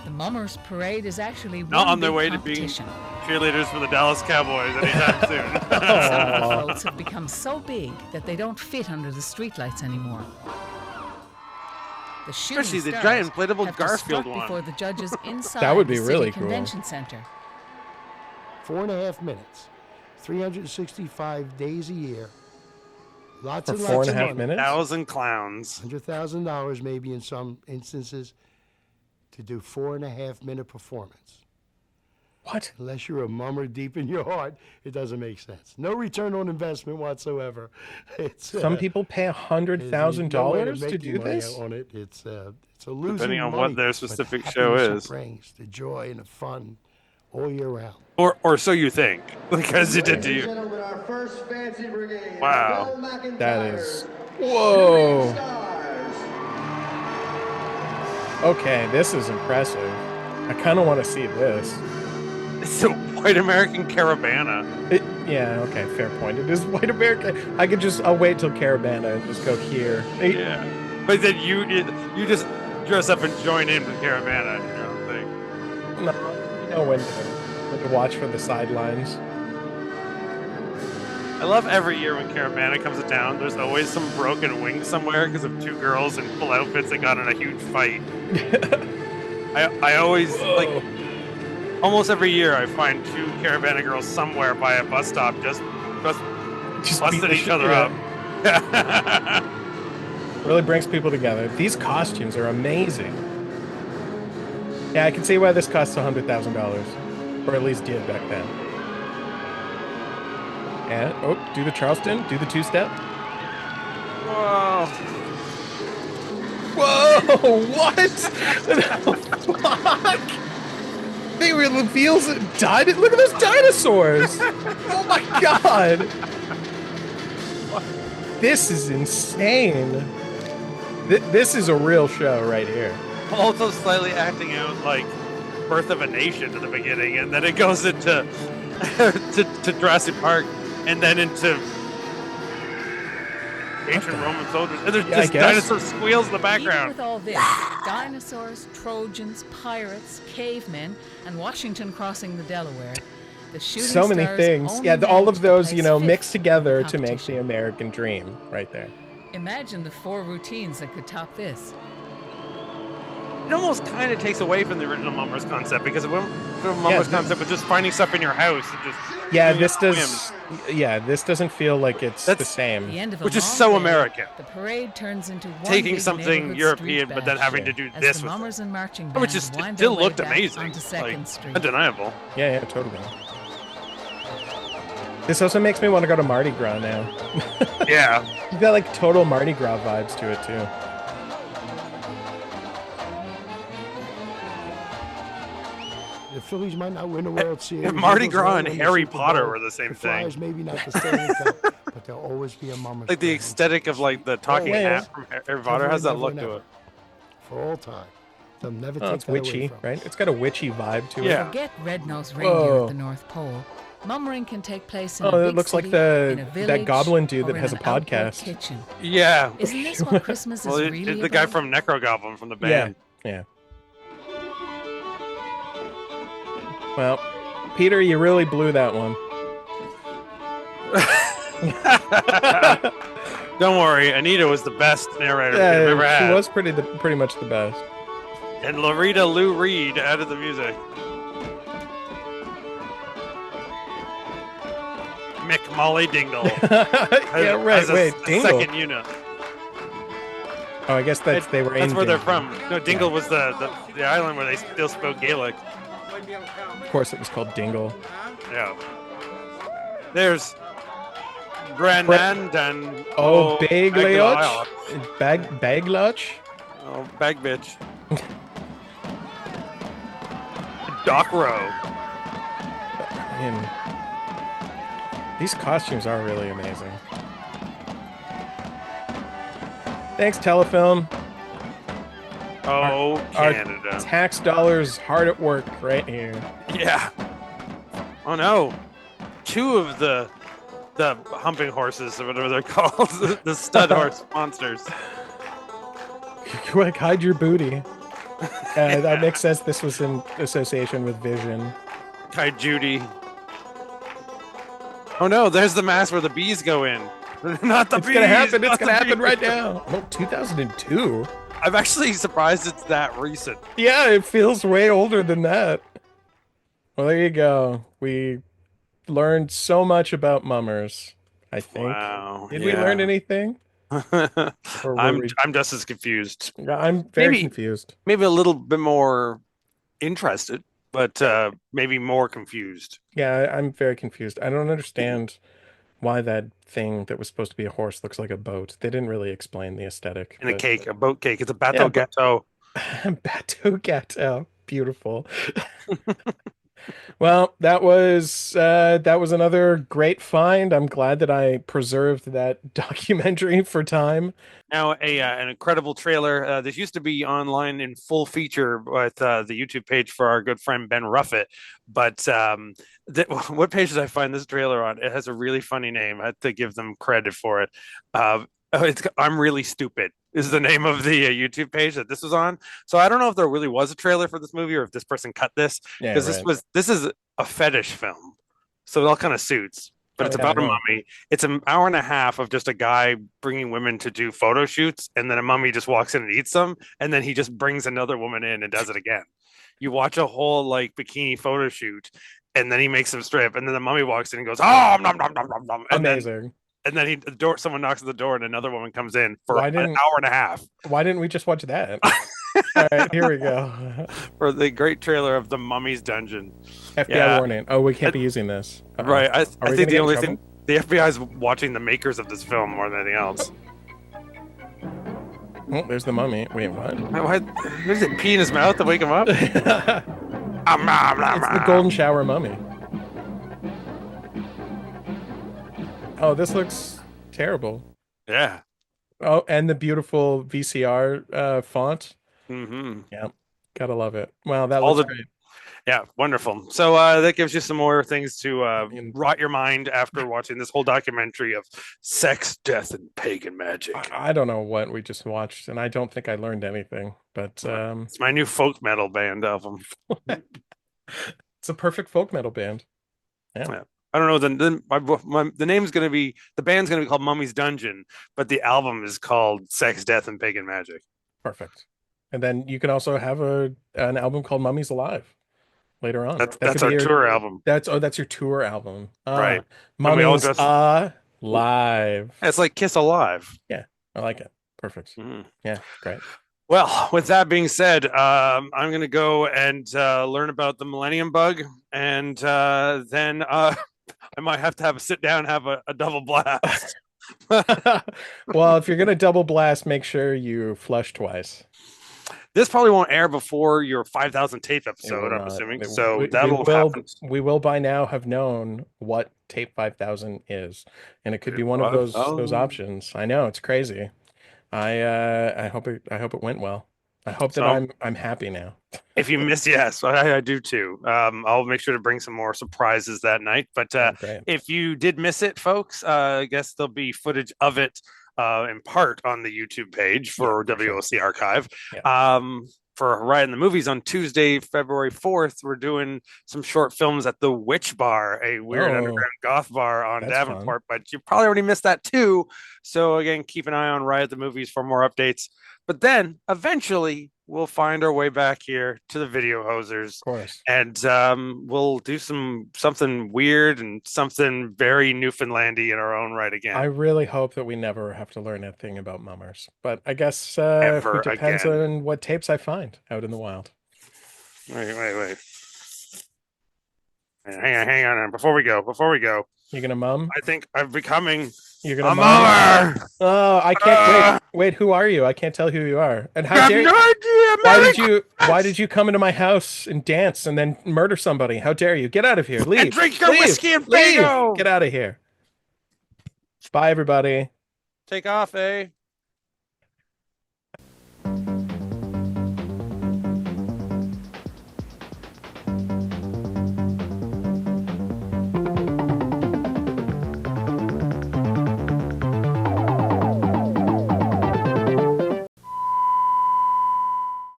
The Mummers Parade is actually Not one on their big way to being competition. cheerleaders for the Dallas Cowboys anytime soon. Some of the floats have become so big that they don't fit under the streetlights anymore. The shooting Especially the stars giant inflatable have to Garfield strut one. before the judges inside That would be the city really cool. convention center. 4.5 minutes, 365 days a year. Lots For and four lots and a of half money. minutes? 1,000 clowns. $100,000 maybe in some instances to do 4.5 minute performance. What? Unless you're a mummer deep in your heart, it doesn't make sense. No return on investment whatsoever. It's Some people pay $100,000 to do this? on it. It's a losing Depending on money, what their but specific the show happiness is. it brings, the joy and the fun all year round. Or so you think, because it did to you. Gentlemen, our first fancy brigade. Wow. That is... Whoa. Okay, this is impressive. I kind of want to see this. It's a white American Caravana. Yeah, okay, fair point. It is white America. I'll wait till Caravana and just go here. Yeah. But then you just dress up and join in with Caravana and your own thing. No, you know when to watch from the sidelines. I love every year when Caravana comes to town, there's always some broken wing somewhere because of two girls in full outfits that got in a huge fight. I always, like, almost every year I find two Caravana girls somewhere by a bus stop just busting each other up. Really brings people together. These costumes are amazing. Yeah, I can see why this costs $100,000. Or at least did back then. And, oh, do the Charleston, do the two-step. Whoa. Whoa, what? Fuck? They reveals died. Look at those dinosaurs. Oh my god. This is insane. This is a real show right here. Also slightly acting out like Birth of a Nation at the beginning, and then it goes into to Jurassic Park, and then into ancient Roman soldiers, and there's just dinosaur squeals in the background. Even with all this, dinosaurs, Trojans, pirates, cavemen, and Washington crossing the Delaware, the shooting So many stars things. only Yeah, all managed of to those, place you know, fifth mixed together in the to make the competition. American dream right there. Imagine the 4 routines that could top this. It almost kind of takes away from the original Mummers concept, because the Mummers concept was just finding stuff in your house and just Yeah, doing this it does. whims. Yeah, this doesn't feel like it's the same. The end of a Which is long so day, American. The parade turns into one Taking big something neighborhood European, street but then bash having to do as this the with it. Mummers and marching Which bands is wind still their way looked back amazing, onto Second like, Street. undeniable. Yeah, totally. This also makes me want to go to Mardi Gras now. Yeah. You got like total Mardi Gras vibes to it too. The Phillies might not win the World Series. Mardi Eagles Gras won't and win the Harry Super Potter Bowl. were the same The thing. Flyers maybe not the Stanley Cup, but there'll always be a Mummers. Like the aesthetic of like the talking hat from Harry Potter has that look to it. For all time. They'll never Oh, take it's that away witchy, from us. right? It's got a witchy vibe to Yeah. Forget red-nosed reindeer Whoa. at the North Pole. Mummering can take place in Oh, a it big looks like city, the- in a that village, goblin dude or that in has a an outdoor podcast. kitchen. Yeah. Isn't this what Christmas Well, is really the guy about? from Necrogoblin from the band. Yeah. Well, Peter, you really blew that one. Don't worry, Anita was the best narrator we've ever she had. was pretty much the best. And Loretta Lou Reed added the music. Mick Molly Dingle. Yeah, right. As a Wait, Dingle. second unit. Oh, I guess they were in. That's where they're Dingle. from. No, Dingle was the island where they still spoke Gaelic. Of course, it was called Dingle. Yeah. There's Granand and Oh, Bagloch? Bagloch. Bagloch? Oh, bag bitch. Doc Rowe. Man, these costumes are really amazing. Thanks, Telefilm. Oh, Our Canada. tax dollars hard at work right here. Yeah. Oh no. 2 of the humping horses, or whatever they're called, the stud horse monsters. Quick, hide your booty. That makes sense. This was in association with Vision. Kai Judy. Oh no, there's the mask where the bees go in. Not the It's bees. gonna happen. It's not gonna the happen bees. right now. Oh, 2002. I'm actually surprised it's that recent. Yeah, it feels way older than that. Well, there you go. We learned so much about mummers, I think. Wow. Did we learn Yeah. anything? Or were I'm we? I'm just as confused. I'm very Maybe confused. maybe a little bit more interested, but maybe more confused. Yeah, I'm very confused. I don't understand why that thing that was supposed to be a horse looks like a boat. They didn't really explain the aesthetic, And a but cake, a boat cake. It's a yeah, bateau but gâteau. Bateau Gâteau. Beautiful. Well, that was another great find. I'm glad that I preserved that documentary for time. Now, an incredible trailer. This used to be online in full feature with the YouTube page for our good friend Ben Ruffett. But what page did I find this trailer on? It has a really funny name. I have to give them credit for it. I'm Really Stupid is the name of the YouTube page that this was on. So I don't know if there really was a trailer for this movie or if this person cut this, Yeah, because right. this is a fetish film. So it all kind of suits. But Oh, it's yeah, I about a know. mummy. It's an hour and a half of just a guy bringing women to do photo shoots, and then a mummy just walks in and eats them, and then he just brings another woman in and does it again. You watch a whole like bikini photo shoot, and then he makes them strip, and then the mummy walks in and goes, "Oh, nom nom nom nom nom," Amazing. and then the door, someone knocks at the door, and another woman comes in for Why an didn't hour and a half why didn't we just watch that? All right, here we go. for the great trailer of the Mummy's Dungeon. FBI warning. Oh, we can't be using this. Uh-oh. Right. Are I we think gonna the get in only trouble? thing the FBI is watching the makers of this film more than anything else. Oh, there's the mummy. Wait, what? Why does it pee in his mouth to wake him up? It's the golden shower mummy. Oh, this looks terrible. Yeah. Oh, and the beautiful VCR font. Mm-hmm. Yeah, gotta love it. Wow, that All looks the great. Yeah, wonderful. So that gives you some more things to rot your mind after watching this whole documentary of sex, death, and pagan magic. I don't know what we just watched, and I don't think I learned anything. But It's my new folk metal band album. it's a perfect folk metal band. Yeah. I don't know. The name's going to be, the band's going to be called Mummy's Dungeon, but the album is called Sex, Death, and Pagan Magic. Perfect. And then you can also have an album called Mummies Alive later on. That's could our be your tour album. That's your tour album. Right. When we all Mummies Alive. It's like Kiss Alive. Yeah, I like it. Perfect. Yeah, great. Well, with that being said, I'm going to go and learn about the Millennium Bug, and then I might have to have a sit down and have a double blast. Well, if you're going to double blast, make sure you flush twice. This probably won't air before your 5,000 tape episode, I'm assuming. So that'll happen. We will by now have known what tape 5,000 is, and it could be one of those options. I know, it's crazy. I hope it went well. I hope that I'm happy now. If you miss, yes, I do too. I'll make sure to bring some more surprises that night. But if you did miss it, folks, I guess there'll be footage of it in part on the YouTube page for WOC Archive. Yeah. For Riot in the Movies on Tuesday, February 4th, we're doing some short films at the Witch Bar, a weird underground goth bar on Davenport. But you probably already missed that too. So again, keep an eye on Riot the Movies for more updates. But then eventually we'll find our way back here to the Video Hosers. Of course. And we'll do something weird and something very Newfoundlandy in our own right again. I really hope that we never have to learn anything about mummers. But I guess it depends on what tapes I find out in the wild. Wait. Hang on. Before we go. You're gonna mum? I think I'm becoming You're gonna a mummer. Oh, I can't wait. Who are you? I can't tell who you are. And how dare you? Why did you come into my house and dance and then murder somebody? How dare you? Get out of here. Leave. And drink your whiskey and leave. Fago. Get out of here. Bye, everybody. Take off, eh?